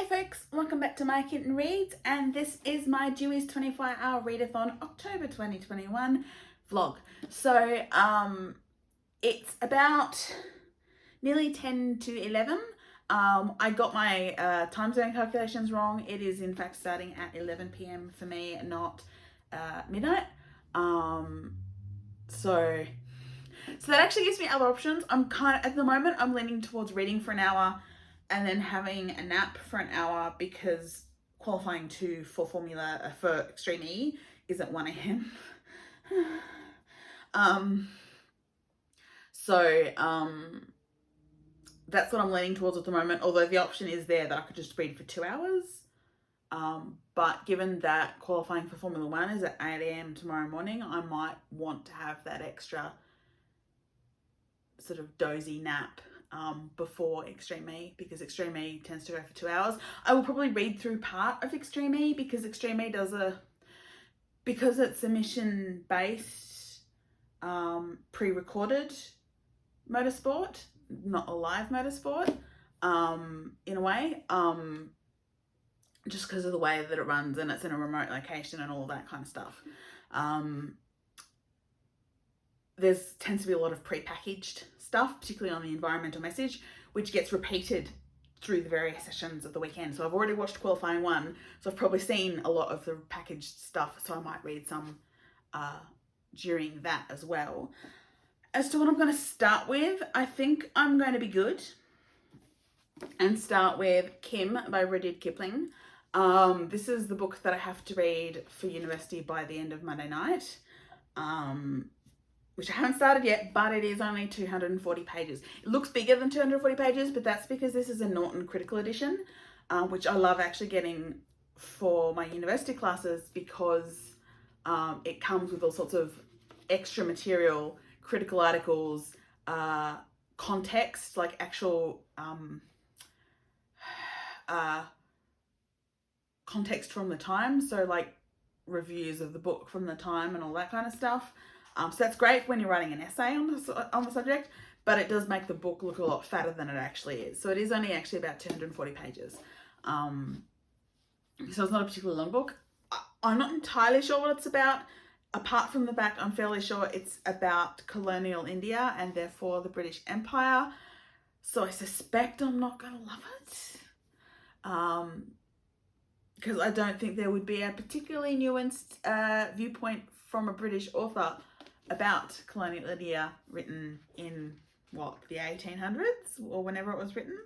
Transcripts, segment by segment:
folks, welcome back to My Kitten Reads, and this is my Dewey's 24-hour readathon October 2021 vlog. So it's about nearly 10 to 11. I got my time zone calculations wrong. It is in fact starting at 11 p.m. for me, not midnight. So that actually gives me other options. At the moment I'm leaning towards reading for an hour and then having a nap for an hour, because qualifying for Formula for Extreme E is at 1 a.m. That's what I'm leaning towards at the moment, although the option is there that I could just read for 2 hours. But given that qualifying for Formula 1 is at 8 a.m. tomorrow morning, I might want to have that extra sort of dozy nap before Extreme E, because Extreme E tends to go for 2 hours. I will probably read through part of Extreme E, because Extreme E because it's a mission based pre-recorded motorsport, not a live motorsport, in a way, just because of the way that it runs and it's in a remote location and all that kind of stuff. There tends to be a lot of pre-packaged stuff, particularly on the environmental message, which gets repeated through the various sessions of the weekend. So I've already watched qualifying 1, so I've probably seen a lot of the packaged stuff, so I might read some during that as well. As to what I'm going to start with, I think I'm going to be good and start with Kim by Rudyard Kipling. This is the book that I have to read for university by the end of Monday night. Which I haven't started yet, but it is only 240 pages. It looks bigger than 240 pages, but that's because this is a Norton Critical Edition, which I love actually getting for my university classes, because it comes with all sorts of extra material, critical articles, context, like actual context from the time, so like reviews of the book from the time and all that kind of stuff. So that's great when you're writing an essay on the subject, but it does make the book look a lot fatter than it actually is. So it is only actually about 240 pages. So it's not a particularly long book. I'm not entirely sure what it's about. Apart from the back, I'm fairly sure it's about colonial India and therefore the British Empire. So I suspect I'm not going to love it. Because I don't think there would be a particularly nuanced viewpoint from a British author about colonial India written in, what, the 1800s or whenever it was written.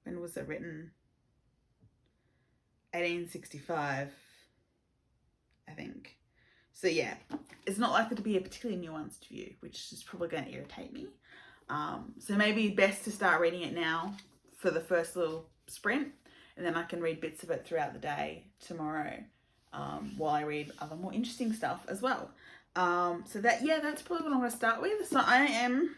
When was it written? 1865, I think. So yeah, it's not likely to be a particularly nuanced view, which is probably going to irritate me. So maybe best to start reading it now for the first little sprint, and then I can read bits of it throughout the day tomorrow, while I read other more interesting stuff as well. So that's probably what I'm going to start with. So I am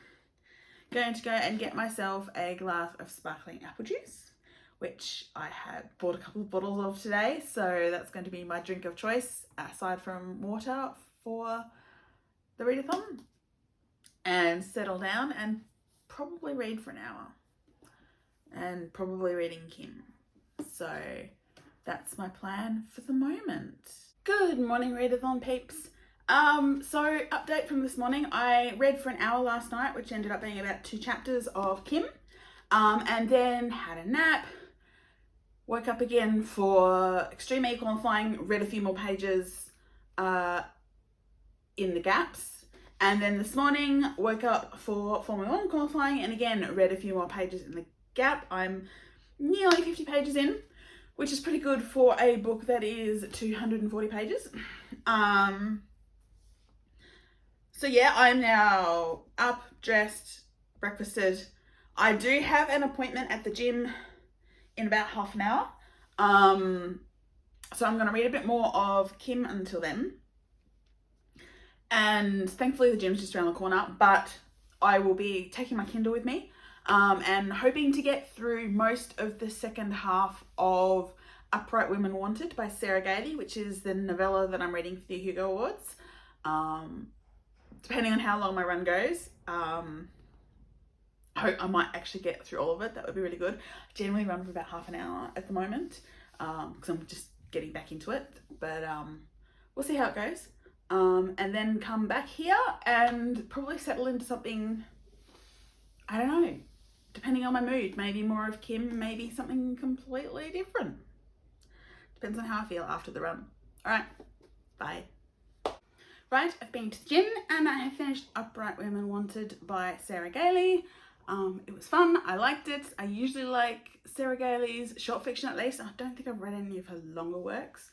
going to go and get myself a glass of sparkling apple juice, which I had bought a couple of bottles of today. So that's going to be my drink of choice, aside from water, for the readathon, and settle down and probably read for an hour, and probably reading Kim. So that's my plan for the moment. Good morning, Readathon peeps. So update from this morning. I read for an hour last night, which ended up being about 2 chapters of Kim, and then had a nap, woke up again for Extreme E qualifying, read a few more pages in the gaps, and then this morning woke up for Formula 1 qualifying and again read a few more pages in the gap. I'm nearly 50 pages in, which is pretty good for a book that is 240 pages. So yeah, I'm now up, dressed, breakfasted. I do have an appointment at the gym in about half an hour. So I'm going to read a bit more of Kim until then. And thankfully the gym's just around the corner, but I will be taking my Kindle with me. And hoping to get through most of the second half of Upright Women Wanted by Sarah Gailey, which is the novella that I'm reading for the Hugo Awards. Depending on how long my run goes, I might actually get through all of it. That would be really good. I generally run for about half an hour at the moment because I'm just getting back into it. But we'll see how it goes. And then come back here and probably settle into something, I don't know, depending on my mood. Maybe more of Kim, maybe something completely different. Depends on how I feel after the run. All right, bye. Right, I've been to the gym and I have finished Upright Women Wanted by Sarah Gailey. It was fun, I liked it. I usually like Sarah Gailey's short fiction at least. I don't think I've read any of her longer works,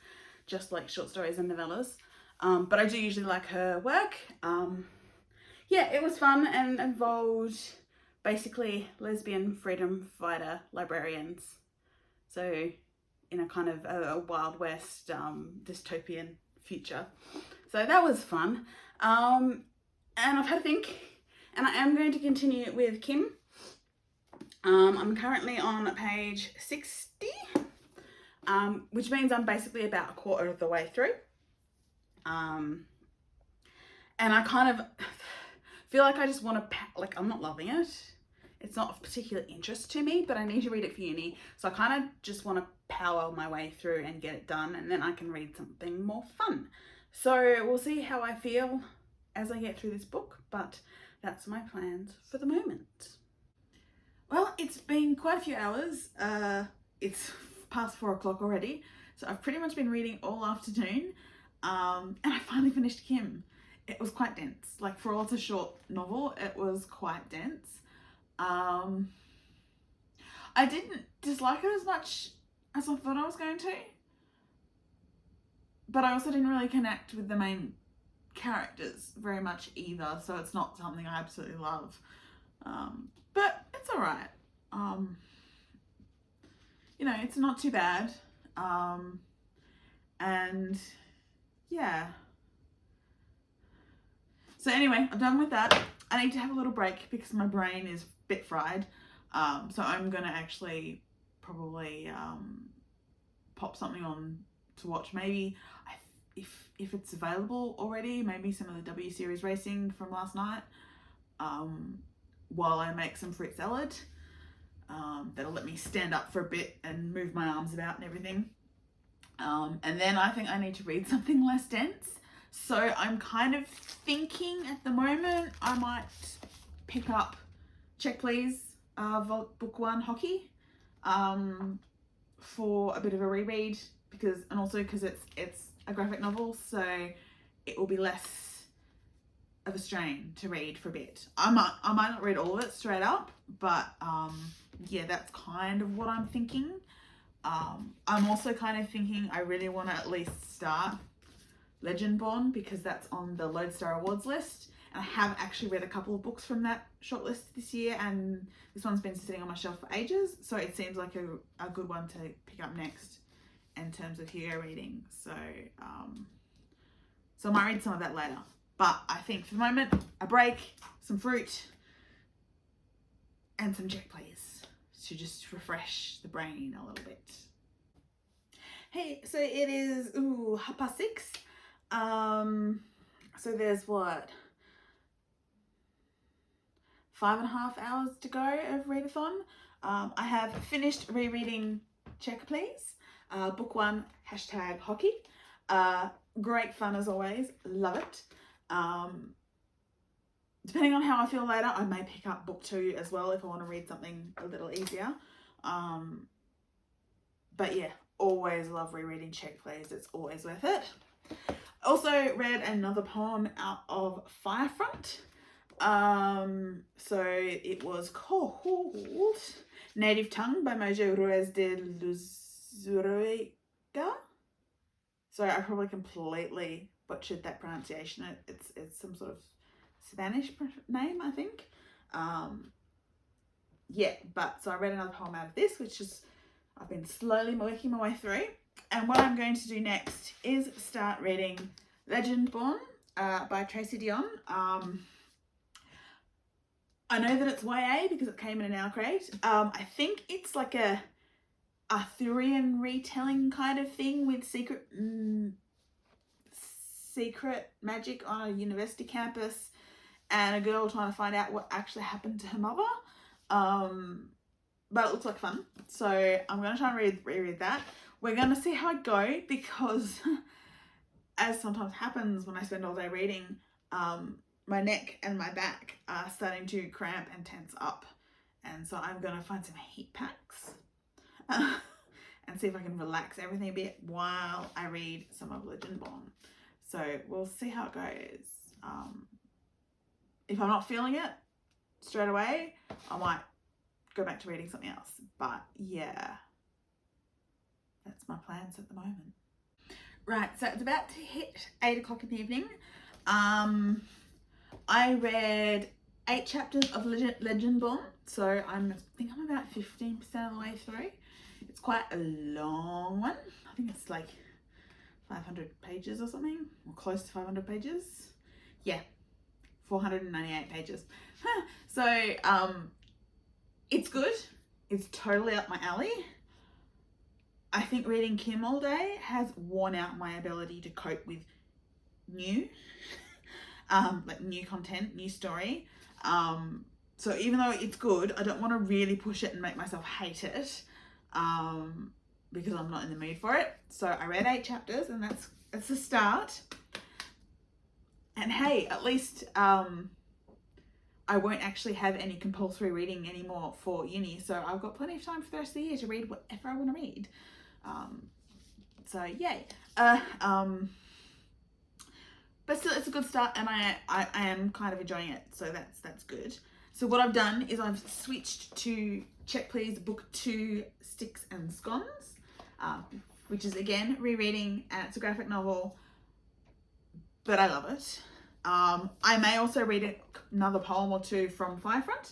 just like short stories and novellas. But I do usually like her work. Yeah, it was fun and involved basically lesbian freedom fighter librarians. So in a kind of a Wild West dystopian future. So that was fun. And I've had a think, and I am going to continue with Kim. I'm currently on page 60, which means I'm basically about a quarter of the way through. And I kind of feel like I just want to, like, I'm not loving it. It's not of particular interest to me, but I need to read it for uni. So I kind of just want to power my way through and get it done, and then I can read something more fun. So we'll see how I feel as I get through this book, but that's my plans for the moment. Well, it's been quite a few hours. It's past 4 o'clock already, so I've pretty much been reading all afternoon, and I finally finished Kim. It was quite dense. Like, for all it's a short novel, it was quite dense. I didn't dislike it as much as I thought I was going to, but I also didn't really connect with the main characters very much either, so it's not something I absolutely love. But it's alright. You know, it's not too bad. And yeah. So anyway, I'm done with that. I need to have a little break because my brain is a bit fried. So I'm gonna actually probably pop something on to watch. Maybe if it's available already, maybe some of the W series racing from last night. While I make some fruit salad. That'll let me stand up for a bit and move my arms about and everything. And then I think I need to read something less dense. So I'm kind of thinking at the moment I might pick up Check Please, book 1 Hockey, for a bit of a reread, and also because it's a graphic novel, so it will be less of a strain to read for a bit. I might not read all of it straight up, but yeah, that's kind of what I'm thinking. I'm also kind of thinking I really want to at least start Legendborn because that's on the Lodestar Awards list, and I have actually read a couple of books from that shortlist this year, and this one's been sitting on my shelf for ages, so it seems like a good one to pick up next in terms of hero reading. So I might read some of that later, but I think for the moment a break, some fruit, and some Check Please to just refresh the brain a little bit. Hey, so it is 6:30. So there's what, 5.5 hours to go of Readathon. I have finished rereading Check Please, book 1 #hockey. Great fun as always, love it. Depending on how I feel later, I may pick up book 2 as well if I want to read something a little easier. But yeah, always love rereading Check Please. It's always worth it. Also read another poem out of Firefront. So it was called Native Tongue by Mojo Ruiz de Luzuriga. Sorry, I probably completely butchered that pronunciation. It's some sort of Spanish name, I think. Yeah, but so I read another poem out of this, which is I've been slowly working my way through. And what I'm going to do next is start reading Legendborn by Tracy Dion. I know that it's YA because it came in an Hour Crate. I think it's like a Arthurian retelling kind of thing with secret magic on a university campus and a girl trying to find out what actually happened to her mother. But it looks like fun. So I'm going to try and reread that. We're going to see how I go because, as sometimes happens when I spend all day reading, my neck and my back are starting to cramp and tense up. And so I'm going to find some heat packs and see if I can relax everything a bit while I read some of Legendborn. So we'll see how it goes. If I'm not feeling it straight away, I might go back to reading something else. But yeah, that's my plans at the moment. Right, so it's about to hit 8 o'clock in the evening. I read 8 chapters of Legendborn, so I think I'm about 15% of the way through. It's quite a long one. I think it's like 500 pages or something, or close to 500 pages. Yeah, 498 pages. So it's good. It's totally up my alley. I think reading Kim all day has worn out my ability to cope with new content, new story. So even though it's good, I don't want to really push it and make myself hate it, because I'm not in the mood for it. So I read 8 chapters, and that's a start. And hey, at least I won't actually have any compulsory reading anymore for uni, so I've got plenty of time for the rest of the year to read whatever I want to read. So yay. But still, it's a good start, and I am kind of enjoying it, so that's good. So what I've done is I've switched to Check Please Book 2, Sticks and Scones, which is again rereading, and it's a graphic novel, but I love it. I may also read another poem or two from Firefront.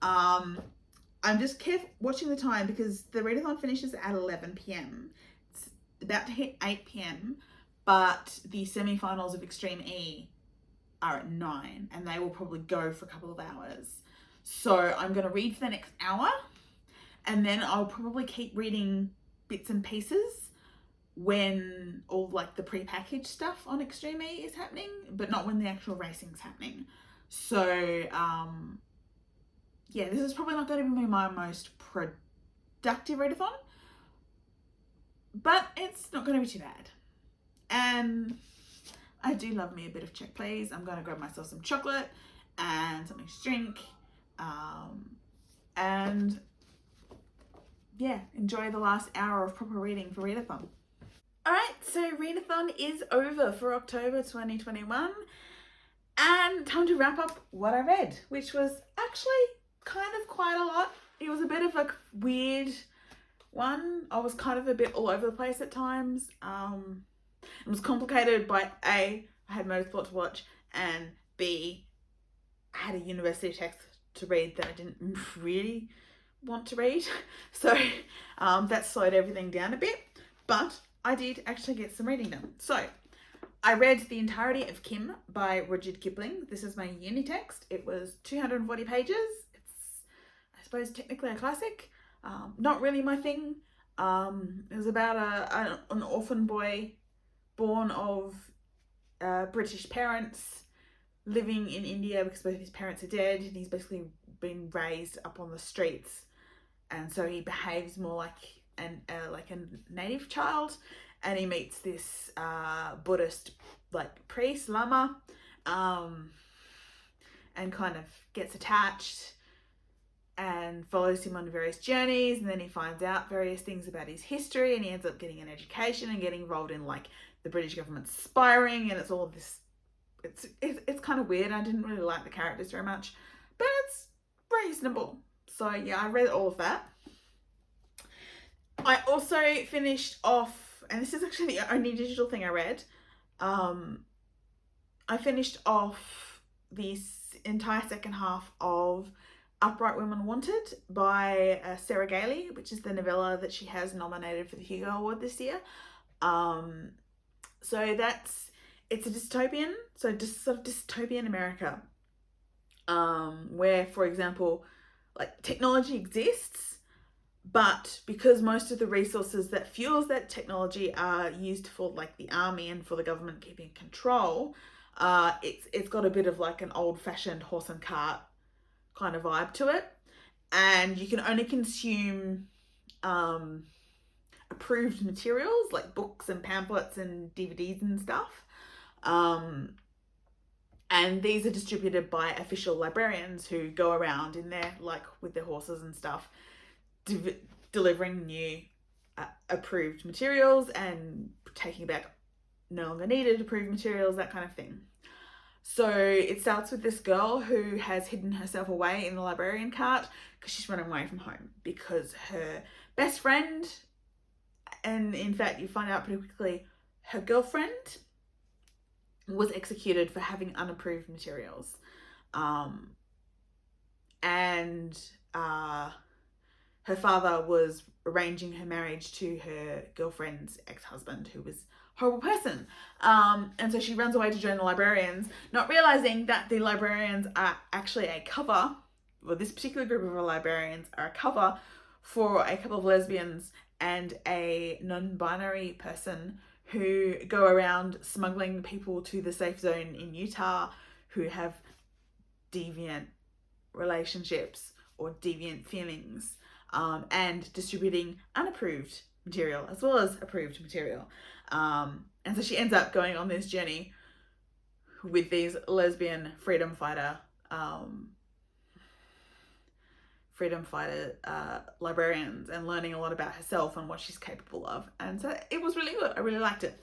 I'm just watching the time because the readathon finishes at 11 p.m. It's about to hit 8 p.m, but the semi-finals of Extreme E are at 9, and they will probably go for a couple of hours. So I'm going to read for the next hour, and then I'll probably keep reading bits and pieces when all like the pre-packaged stuff on Extreme E is happening, but not when the actual racing's happening. So yeah, this is probably not going to be my most productive readathon, but it's not going to be too bad. And I do love me a bit of Check Please. I'm going to grab myself some chocolate and something to drink, and yeah, enjoy the last hour of proper reading for Readathon. Alright, so Readathon is over for October 2021, and time to wrap up what I read, which was actually kind of quite a lot. It was a bit of a weird one. I was kind of a bit all over the place at times. It was complicated by A, I had motorsport to watch, and B, I had a university text to read that I didn't really want to read. So that slowed everything down a bit, but I did actually get some reading done. So I read the entirety of Kim by Rudyard Kipling. This is my uni text. It was 240 pages. It's, I suppose, technically a classic. Not really my thing. It was about an orphan boy born of British parents living in India because both his parents are dead, and he's basically been raised up on the streets, and so he behaves more like a native child, and he meets this Buddhist priest, lama, and kind of gets attached and follows him on various journeys, and then he finds out various things about his history, and he ends up getting an education and getting involved in the British government spying, and it's all of this. It's kind of weird. I didn't really like the characters very much, but it's reasonable. So yeah, I read all of that. I also finished off, and this is actually the only digital thing I read. I finished off the entire second half of Upright Women Wanted by Sarah Gailey, which is the novella that she has nominated for the Hugo Award this year. So it's a dystopian, so just sort of dystopian America, where, for example, technology exists, but because most of the resources that fuels that technology are used for the army and for the government keeping control, it's got a bit of an old-fashioned horse and cart kind of vibe to it. and you can only consume approved materials like books and pamphlets and DVDs and stuff. And these are distributed by official librarians who go around in there, like with their horses and stuff, delivering new approved materials and taking back no longer needed approved materials, that kind of thing. So it starts with this girl who has hidden herself away in the librarian cart because she's running away from home because her best friend, and in fact you find out pretty quickly, her girlfriend was executed for having unapproved materials. And her father was arranging her marriage to her girlfriend's ex-husband, who was a horrible person. And so she runs away to join the librarians, not realizing that the librarians are actually a cover, well, this particular group of librarians are a cover for a couple of lesbians and a non-binary person who go around smuggling people to the safe zone in Utah who have deviant relationships or deviant feelings, and distributing unapproved material as well as approved material. And so she ends up going on this journey with these lesbian freedom fighter librarians and learning a lot about herself and what she's capable of. And so it was really good. I really liked it.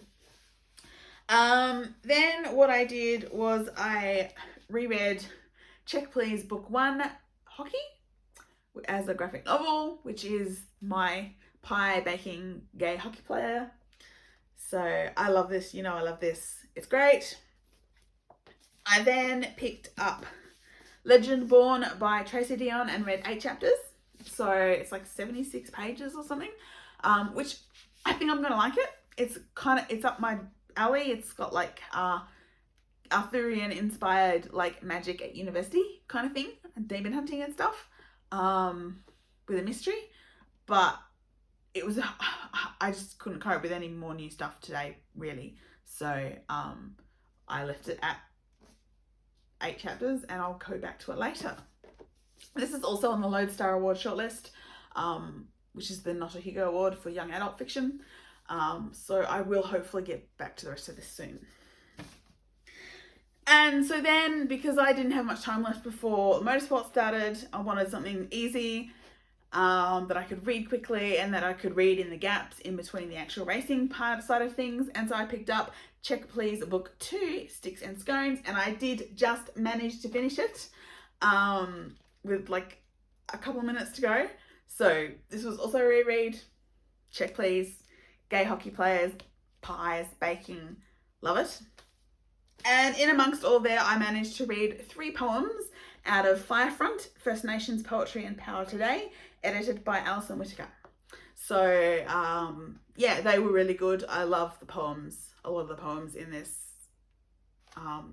Then what I did was I reread Check Please Book 1, Hockey, as a graphic novel, which is my pie baking gay hockey player. So I love this, I love this. It's great. I then picked up Legend Born by Tracy Dion and read 8 chapters. So it's like 76 pages or something, which I think I'm going to like it. It's up my alley. It's got like Arthurian inspired like magic at university kind of thing, and demon hunting and stuff, with a mystery. But it was, I just couldn't cope with any more new stuff today, really. So I left it at 8 chapters and I'll go back to it later. This is also on the Lodestar Award shortlist, which is the Not a Hugo Award for young adult fiction. So I will hopefully get back to the rest of this soon. And so then, because I didn't have much time left before motorsport started, I wanted something easy that I could read quickly and that I could read in the gaps in between the actual racing side of things. And so I picked up Check Please Book 2, Sticks and Scones, and I did just manage to finish it with like a couple of minutes to go. So this was also a reread. Check Please, gay hockey players, pies, baking, love it. And in amongst all there, I managed to read 3 poems out of Firefront, First Nations Poetry and Power Today, edited by Alison Whittaker. So, yeah, they were really good. I love the poems, a lot of the poems in this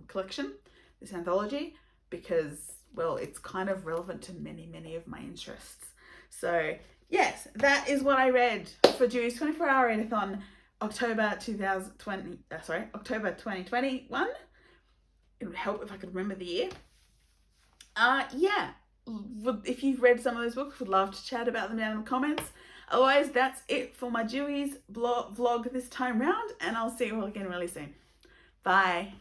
collection, this anthology, because, well, it's kind of relevant to many, many of my interests. So, yes, that is what I read for Dewey's 24-hour readathon, October 2021. It would help if I could remember the year. Yeah, if you've read some of those books, would love to chat about them down in the comments. Otherwise, that's it for my Dewey's vlog this time round, and I'll see you all again really soon. Bye.